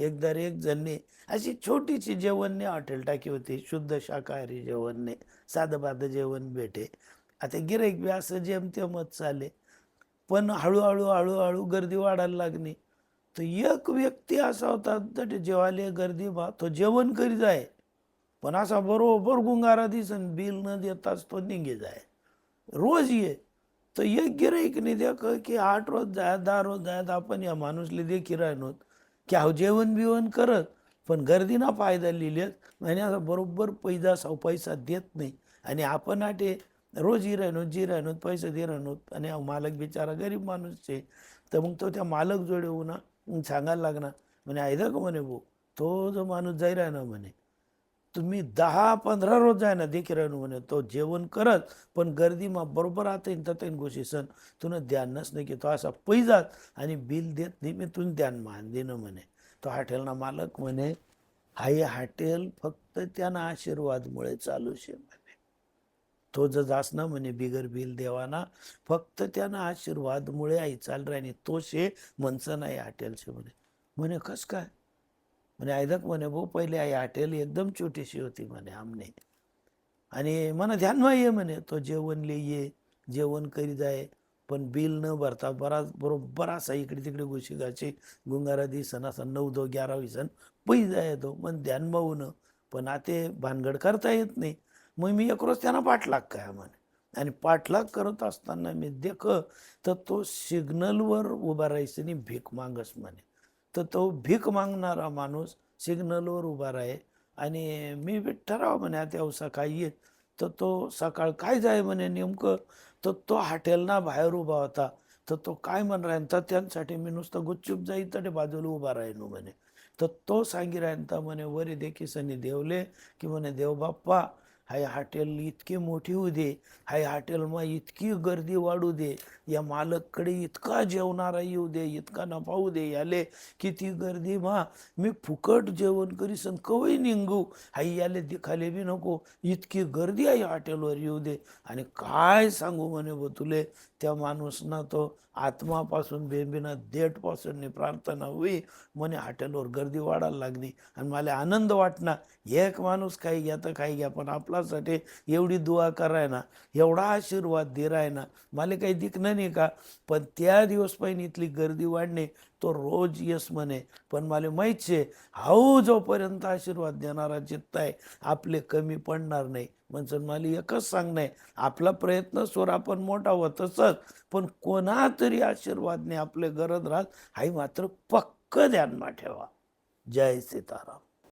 एकदा एक जणने अशी छोटीशी जेवणने हॉटेल टाकी होती, शुद्ध शाकाहारी जेवणने, साधं बाधं जेवण भेटे. आता गिऱ्हाईक बी असं जेमतेमच चाले. पण हळूहळू हळूहळू गर्दी वाढायला लागली. तर एक व्यक्ती असा होता तर जेवायला गर्दी तो जेवण करीत आहे, पण असा बरोबर गुंगारा दिसन बिल न देताच तो निघे जाय. रोज ये तर एक गिराईक नाही देख की 8 रोज जाय 10 रोज जायत आपण या माणूसले देखी राहणोत की अहो जेवण बिवण करत, पण गर्दीना फायदा लिहिलेत आणि असं बरोबर पैसा देत नाही. आणि आपण आटे रोज ही राहणोत जी राहणोत पैसे दे राहणोत आणि मालक बिचारा गरीब माणूस आहे. तर मग तो त्या मालक जोडे येऊ ना सांगायला लागणार म्हणे ऐदा का म्हणे भाऊ, तो जो माणूस जाई राहणार म्हणे तुम्ही 10-15 रोज जाय ना देखील राहणं म्हणे तो जेवण करत, पण गर्दी मग बरोबर आता येईन गोष्टी सण तुनं ध्यानच नाही की तो असा पैजात आणि बिल देत नाही मी तुझं ध्यान मान देणं म्हणे. तो हॉटेलना मालक म्हणे हाय हॉटेल फक्त त्यांना आशीर्वादमुळे चालू शे म्हणे. तो जर जास ना म्हणे बिगर बिल देवाना फक्त त्यांना आशीर्वादमुळे आई चाल राहिनी तो शे म्हणचं नाही हॉटेलचे म्हणे. म्हणे कस काय म्हणे ऐदक म्हणे भाऊ पहिले आई हॉटेल एकदम छोटीशी होती म्हणे आमने आणि मला ध्यानमा ये म्हणे तो जेवण ये जेवण करी जाय, पण बिल न भरता बरोबर असा इकडे तिकडे गोशिकाचे गुंगारा दिसन असा 9-2-11 पै जाय तो मन ध्यान न. पण आता भानगड करता येत नाही. मग मी एक रोज त्यांना पाठलाग काय म्हणे आणि पाठलाग करत असताना मी देख तर तो सिग्नलवर उभा राहायचं आणि भीक मागस म्हणे. तर तो भीक मागणारा माणूस सिग्नलवर उभा राहे आणि मी ठराव म्हणे आता सकाळी येत. तर तो सकाळ काय जाय म्हणे नेमकं, तर तो हॉटेलना बाहेर उभा होता. तर तो काय म्हण राहता त्यांसाठी मी नुसतं गुपचूप जाई तर बाजूला उभा राहिनो म्हणे. तर तो सांगी राहता म्हणे वरे देखी सनी देवले की म्हणे देव बाप्पा हाय हॉटेल इतकी मोठी होऊ दे, हाय हॉटेल मग इतकी गर्दी वाढू दे, या मालककडे इतका जेवणारा येऊ दे, इतका नफा होऊ दे याले किती गर्दी मा मी फुकट जेवण करीसन कवई निघू हाई याले दिखाले बी नको इतकी गर्दी आहे हॉटेलवर येऊ दे. आणि काय सांगू म्हणे बो तुले त्या माणूसना तो आत्मापासून बेंबिना देठपासून प्रार्थना होई म्हणे हॉटेलवर गर्दी वाढायला लागली आणि मला आनंद वाटणार एक माणूस काही घ्या तर काही घ्या पण आपल्यासाठी एवढी दुआ कराय ना एवढा आशीर्वाद दे राय ना मला काही दिखणं नाही का. पण त्या दिवस पाहिजे इथली गर्दी वाढणे तो रोज यस म्हणे, पण मला माहीत शे हाऊ जोपर्यंत आशीर्वाद देणारा चित्त आहे आपले कमी पडणार नाही. म्हणजे मला एकच सांगणं आहे आपला प्रयत्न स्वर आपण मोठा होतच, पण कोणा तरी आशीर्वादने आपले गरज राहत हाही मात्र पक्क ध्यानमा ठेवा. जय सीताराम.